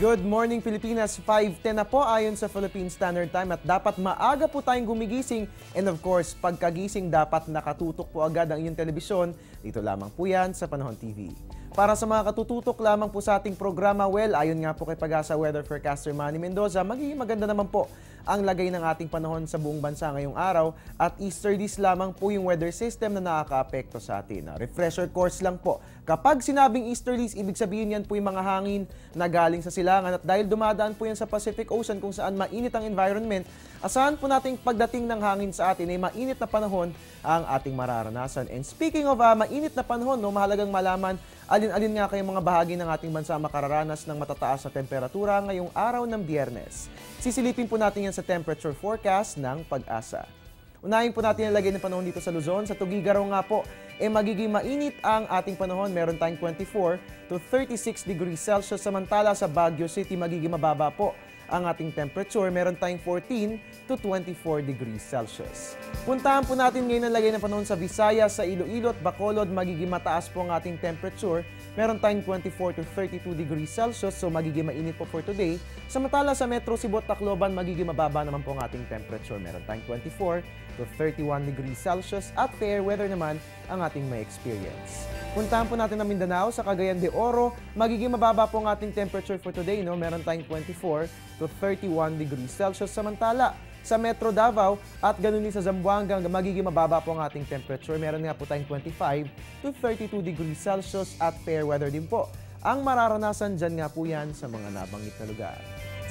Good morning Pilipinas, 5:10 na po ayon sa Philippine Standard Time at dapat maaga po tayong gumigising and of course, pagkagising dapat nakatutok po agad ang inyong telebisyon. Dito lamang po yan sa Panahon TV. Para sa mga katututok lamang po sa ating programa, well, ayon nga po kay Pag-asa Weather Forecaster Manny Mendoza, magiging maganda naman po ang lagay ng ating panahon sa buong bansa ngayong araw at easterlies lamang po yung weather system na nakaka-apekto sa atin. Refresher course lang po. Kapag sinabing easterlies, ibig sabihin yan po yung mga hangin na galing sa silangan at dahil dumadaan po yan sa Pacific Ocean kung saan mainit ang environment, asahan po nating pagdating ng hangin sa atin ay mainit na panahon ang ating mararanasan. And speaking of mainit na panahon, mahalagang malaman alin-alin nga kayong mga bahagi ng ating bansa makararanas ng matataas na temperatura ngayong araw ng Biyernes. Sisilipin po natin yan sa temperature forecast ng Pag-asa. Unahin po natin ang lagay ng panahon dito sa Luzon. Sa Tuguegarao nga po, magiging mainit ang ating panahon. Meron tayong 24 to 36 degrees Celsius. Samantala sa Baguio City, magiging mababa po ang ating temperature. Meron tayong 14 to 24 degrees Celsius. Puntahan po natin ngayon ang lagay ng panahon sa Visayas, sa Iloilo at Bacolod. Magiging mataas po ang ating temperature. Meron tayong 24 to 32 degrees Celsius, so magiging mainit po for today. Samantala sa Metro Cebu at Tacloban, magiging mababa naman po ang ating temperature. Meron tayong 24 to 31 degrees Celsius at fair weather naman ang ating may experience. Puntahan po natin ang Mindanao, sa Cagayan de Oro, magiging mababa po ang ating temperature for today. Meron tayong 24 to 31 degrees Celsius. Samantala, sa Metro Davao at ganun din sa Zamboanga, magiging mababa po ang ating temperature. Meron nga po tayong 25 to 32 degrees Celsius at fair weather din po. Ang mararanasan dyan nga po yan sa mga nabanggit na lugar.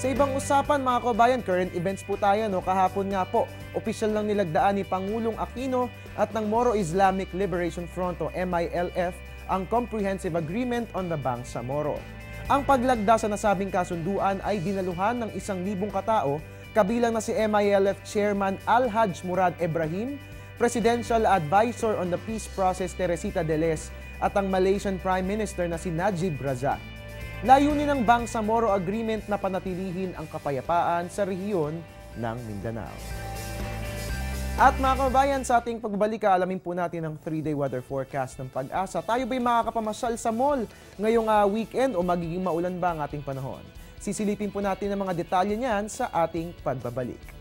Sa ibang usapan mga kabayan, current events po tayo. Kahapon nga po, opisyal lang nilagdaan ni Pangulong Aquino at ng Moro Islamic Liberation Front o MILF ang Comprehensive Agreement on the Bangsamoro. Ang paglagda sa nasabing kasunduan ay dinaluhan ng 1,000 katao, kabilang na si MILF Chairman Al-Hajj Murad Ibrahim, Presidential Advisor on the Peace Process Teresita De Les at ang Malaysian Prime Minister na si Najib Razak. Layunin ng Bangsamoro Agreement na panatilihin ang kapayapaan sa rehiyon ng Mindanao. At mga kababayan, sa ating pagbalik, alamin po natin ang 3-day weather forecast ng Pag-asa. Tayo ba'y makakapamasyal sa mall ngayong weekend o magiging maulan ba ang ating panahon? Sisilipin po natin ang mga detalye niyan sa ating pagbabalik.